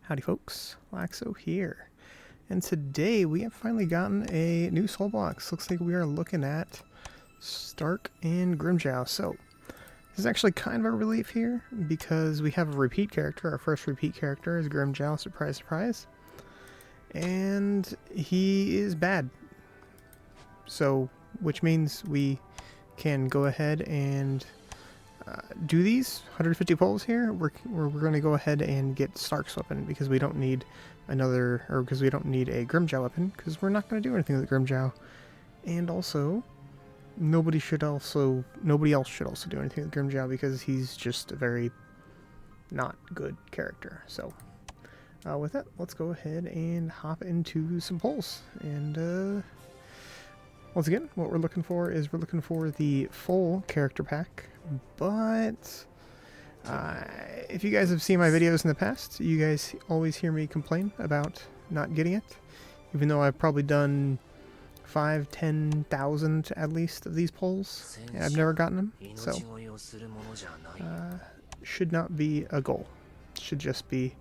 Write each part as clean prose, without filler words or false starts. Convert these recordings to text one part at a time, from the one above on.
Howdy folks, Laxo here, and today we have finally gotten a new Soulbox. Looks like we are looking at Stark and Grimmjow. So this is actually kind of a relief here because we have a repeat character. Our first repeat character is Grimmjow, surprise surprise, and he is bad. So which means we can go ahead and do these 150 pulls here. We're going to go ahead and get Stark's weapon because we don't need because we don't need a Grimmjow weapon because we're not going to do anything with Grimmjow. And also, nobody else should also do anything with Grimmjow because he's just a very not good character. So with that, let's go ahead and hop into some pulls. And once again, what we're looking for is the full character pack. But if you guys have seen my videos in the past, you guys always hear me complain about not getting it, even though I've probably done 5,000-10,000 at least of these pulls. I've never gotten them, so should not be a goal. Should just be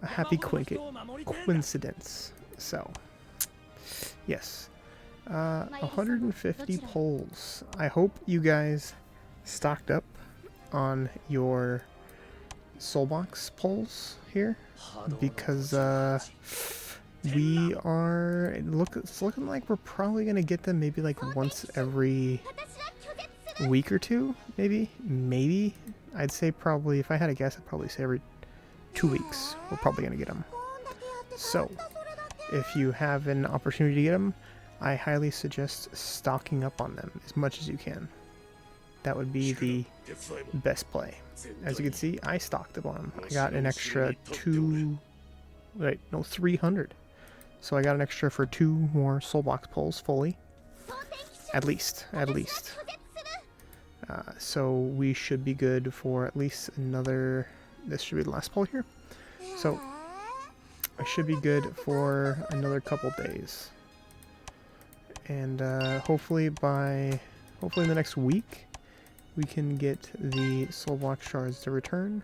a happy coincidence. So yes, 150 pulls. I hope you guys stocked up on your Soulbox pulls here because it's looking like we're probably gonna get them maybe like once every week or two, maybe I'd say probably, if I had to guess, I'd probably say every 2 weeks we're probably gonna get them. So if you have an opportunity to get them, I highly suggest stocking up on them as much as you can. That would be the best play. As you can see, I stocked up on them. I got an extra 300. So I got an extra for 2 more Soulbox pulls fully. At least. So we should be good for at least another... This should be the last pull here. So I should be good for another couple days. And hopefully in the next week, we can get the Soulbox shards to return,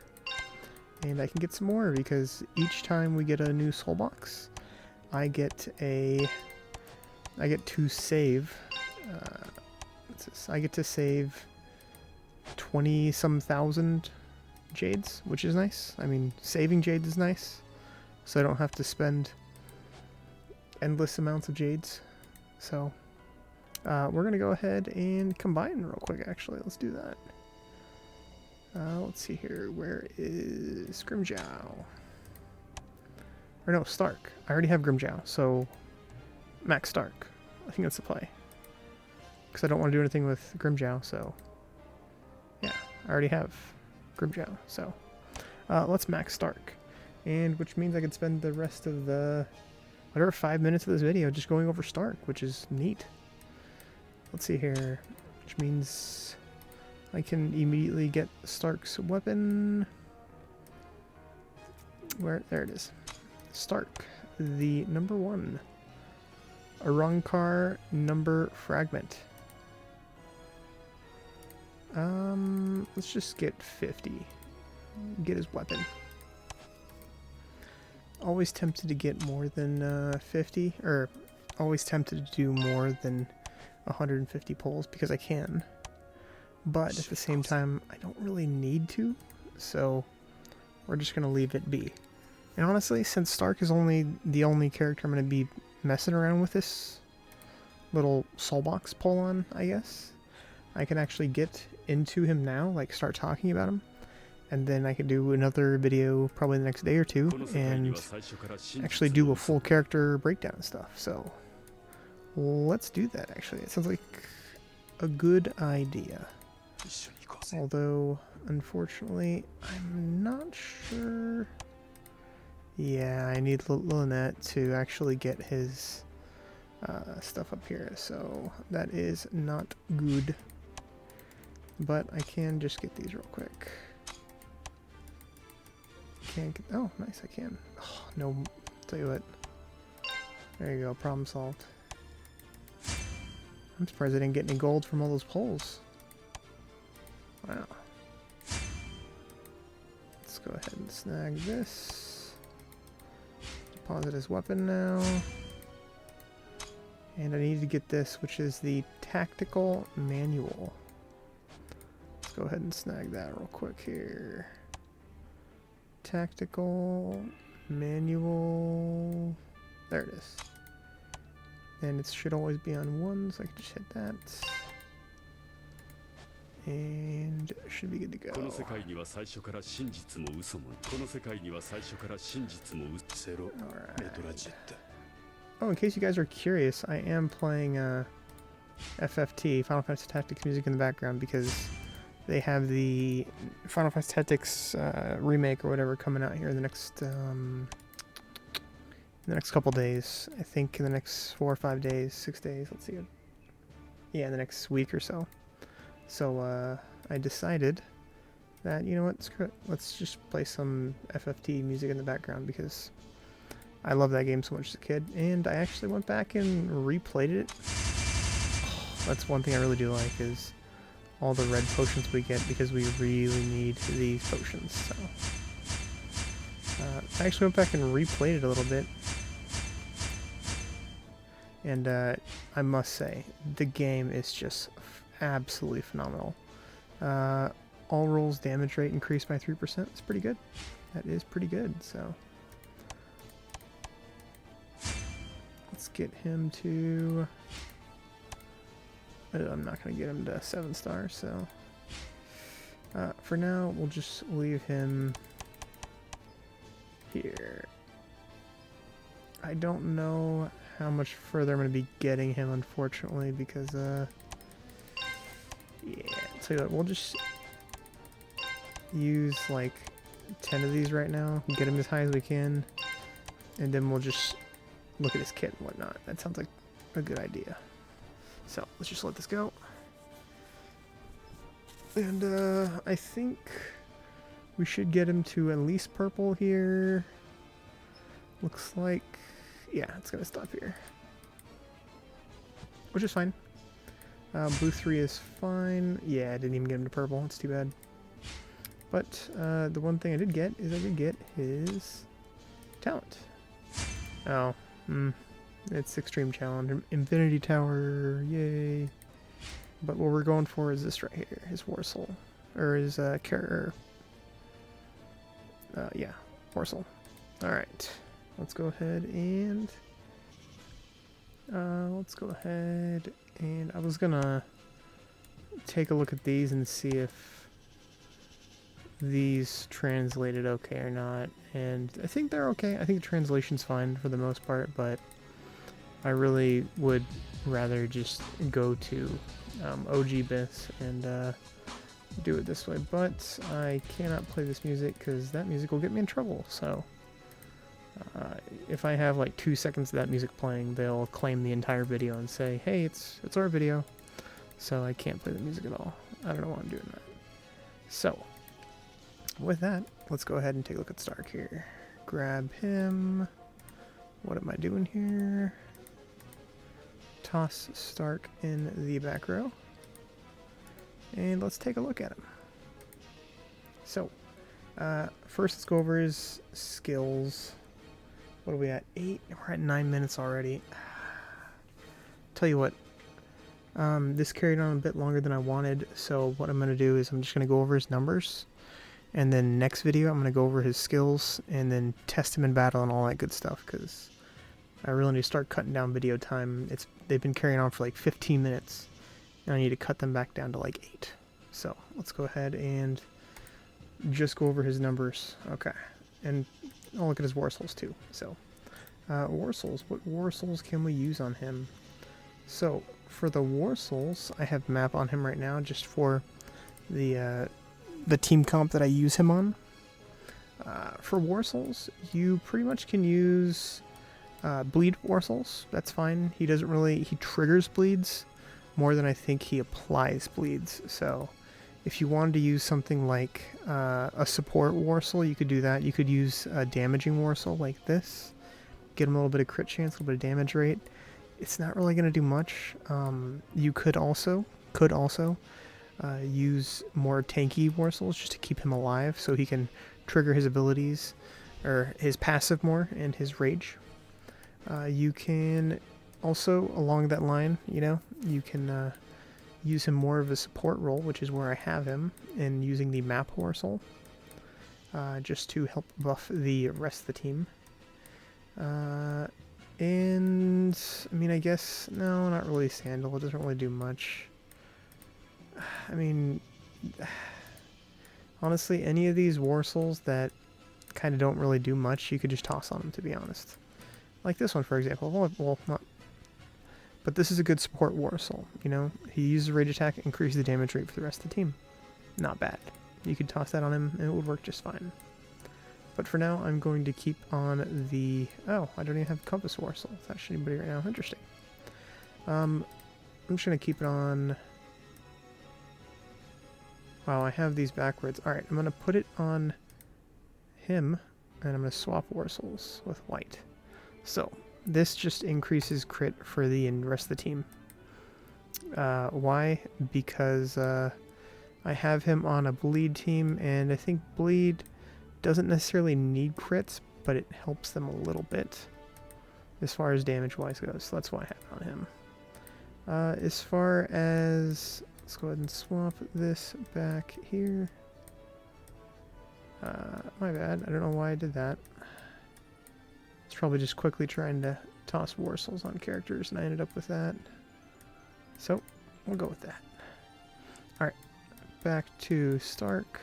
and I can get some more because each time we get a new Soulbox, I get to save. I get to save 20-some thousand jades, which is nice. I mean, saving jades is nice, so I don't have to spend endless amounts of jades. So we're going to go ahead and combine real quick, actually. Let's do that. Let's see here. Where is Grimmjow? Or no, Stark. I already have Grimmjow, so Max Stark. I think that's the play. Because I don't want to do anything with Grimmjow, so yeah, I already have Grimmjow. So let's Max Stark. And which means I could spend the rest of the whatever 5 minutes of this video just going over Stark, which is neat. Let's see here, which means I can immediately get Stark's weapon. There it is. Stark, the number 1. Arankar number fragment. Let's just get 50. Get his weapon. Always tempted to get more than 50, or always tempted to do more than 150 pulls because I can, but at the same time I don't really need to, so we're just gonna leave it be. And honestly, since Stark is the only character I'm gonna be messing around with this little Soulbox pull on, I guess I can actually get into him now, like start talking about him, and then I could do another video probably the next day or two and actually do a full character breakdown and stuff. So let's do that, actually. It sounds like a good idea. Although, unfortunately, I'm not sure. Yeah, I need Lynette to actually get his stuff up here, so that is not good. But I can just get these real quick. Can't get... Oh, nice, I can. Oh, no, tell you what. There you go, problem solved. I'm surprised I didn't get any gold from all those pulls. Wow. Let's go ahead and snag this. deposit his weapon now. And I need to get this, which is the tactical manual. Let's go ahead and snag that real quick here. Tactical manual. There it is. And it should always be on 1, so I can just hit that. And should be good to go. Alright. Oh, in case you guys are curious, I am playing FFT, Final Fantasy Tactics music in the background because they have the Final Fantasy Tactics remake or whatever coming out here in the next couple days. I think in the next 4 or 5 days, 6 days. Let's see. Yeah, in the next week or so. So I decided that, you know what, screw it. Let's just play some FFT music in the background because I love that game so much as a kid, and I actually went back and replayed it. That's one thing I really do like is all the red potions we get because we really need these potions. So I actually went back and replayed it a little bit, and I must say the game is just absolutely phenomenal. All rolls damage rate increased by 3%. It's pretty good. That is pretty good. So let's get him to... I'm not going to get him to 7 stars, so... for now, we'll just leave him here. I don't know how much further I'm going to be getting him, unfortunately, because, yeah, I'll tell you what, we'll just use, like, 10 of these right now, get him as high as we can, and then we'll just look at his kit and whatnot. That sounds like a good idea. So, let's just let this go. And, I think we should get him to at least purple here. Looks like, yeah, it's gonna stop here. Which is fine. Blue 3 is fine. Yeah, I didn't even get him to purple. It's too bad. But the one thing I did get is I did get his talent. Oh, it's Extreme Challenge. Infinity Tower, yay. But what we're going for is this right here, his Warsoul. Or his carrier. Yeah, Warsoul. Alright, let's go ahead and... I was gonna take a look at these and see if these translated okay or not, and I think they're okay. I think the translation's fine for the most part, but I really would rather just go to OG Bis and do it this way, but I cannot play this music because that music will get me in trouble, so if I have like 2 seconds of that music playing, they'll claim the entire video and say, hey, it's our video. So I can't play the music at all. I don't know why I'm doing that. So, with that, let's go ahead and take a look at Stark here. Grab him. What am I doing here? Toss Stark in the back row. And let's take a look at him. So, first let's go over his skills. What are we at? 8? We're at 9 minutes already. Tell you what, this carried on a bit longer than I wanted, so what I'm going to do is I'm just going to go over his numbers, and then next video I'm going to go over his skills, and then test him in battle and all that good stuff, because I really need to start cutting down video time. They've been carrying on for like 15 minutes, and I need to cut them back down to like 8. So, let's go ahead and just go over his numbers. Okay, and I'll look at his Warsouls too. So, Warsouls. What Warsouls can we use on him? So, for the Warsouls, I have map on him right now just for the team comp that I use him on. For Warsouls, you pretty much can use bleed Warsouls. That's fine. He triggers bleeds more than I think he applies bleeds. So, if you wanted to use something like a support Warsoul, you could do that. You could use a damaging Warsoul like this. Get him a little bit of crit chance, a little bit of damage rate. It's not really going to do much. You could also use more tanky Warsouls just to keep him alive so he can trigger his abilities. or his passive more and his rage. You can also, along that line, you can use him more of a support role, which is where I have him, and using the map Warsoul, just to help buff the rest of the team. And, I mean, I guess, no, not really Sandal. It doesn't really do much. I mean, honestly, any of these Warsouls that kind of don't really do much, you could just toss on them, to be honest. Like this one, for example. Well, not... But this is a good support Warsoul, He uses rage attack, increases the damage rate for the rest of the team. Not bad. You could toss that on him, and it would work just fine. But for now, I'm going to keep on the... Oh, I don't even have Compass Warsoul. If that's anybody right now. Interesting. I'm just going to keep it on... Wow, I have these backwards. Alright, I'm going to put it on him, and I'm going to swap Warsouls with white. So, this just increases crit for the rest of the team. Why? Because I have him on a bleed team, and I think bleed doesn't necessarily need crits, but it helps them a little bit as far as damage-wise goes. So that's why I have it on him. As far as... Let's go ahead and swap this back here. My bad. I don't know why I did that. It's probably just quickly trying to toss Warsouls on characters, and I ended up with that. So, we'll go with that. Alright, back to Stark.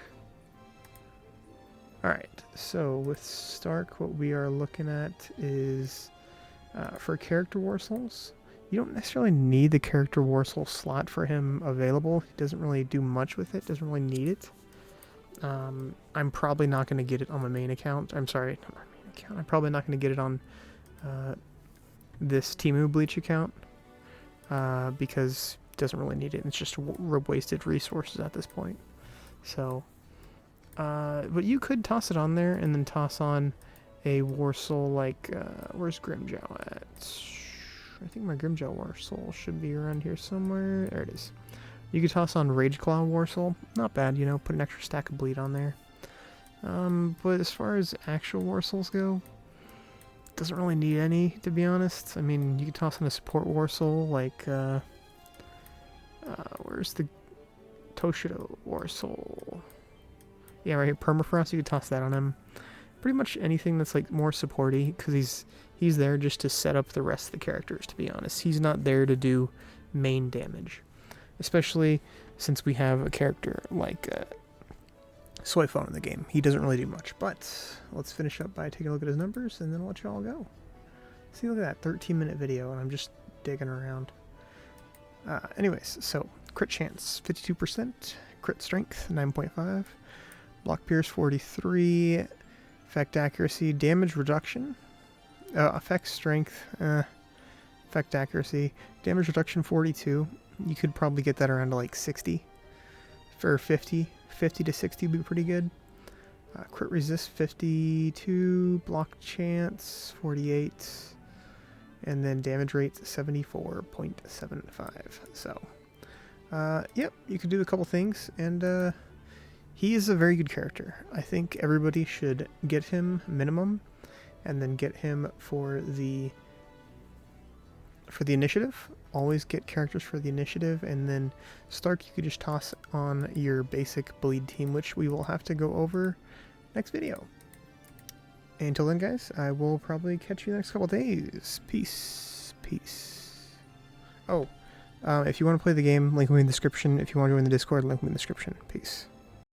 Alright, so with Stark, what we are looking at is, for character Warsouls, you don't necessarily need the character Warsoul slot for him available. He doesn't really do much with it, doesn't really need it. I'm probably not going to get it on my main account. I'm sorry, not my main account. I'm probably not going to get it on this Temu Bleach account because it doesn't really need it. It's just wasted resources at this point. So, but you could toss it on there and then toss on a Warsoul like, where's Grimmjow at? I think my Grimmjow Warsoul should be around here somewhere. There it is. You could toss on Rageclaw Warsoul. Not bad, put an extra stack of bleed on there. But as far as actual Warsouls go, doesn't really need any, to be honest. I mean, you could toss on a support Warsoul, like, where's the Toshido Warsoul? Yeah, right here, Permafrost, you could toss that on him. Pretty much anything that's, like, more supporty, because he's there just to set up the rest of the characters, to be honest. He's not there to do main damage. Especially since we have a character like Soyphone in the game. He doesn't really do much, but let's finish up by taking a look at his numbers, and then I'll let you all go. See, look at that, 13-minute video, and I'm just digging around. Anyways, so, crit chance, 52%, crit strength, 9.5, block pierce, 43, effect accuracy, damage reduction, effect strength, effect accuracy, damage reduction, 42. You could probably get that around to like 60 for 50. 50 to 60 would be pretty good. Crit resist 52, block chance 48, and then damage rate 74.75. So, yep, you could do a couple things, and he is a very good character. I think everybody should get him minimum, and then get him for the initiative. Always get characters for the initiative, and then Stark you could just toss on your basic bleed team, which we will have to go over next video. Until then, guys, I will probably catch you next couple days. Peace. Peace. Oh, if you want to play the game, link will be in the description. If you want to join the Discord, link will be in the description. Peace.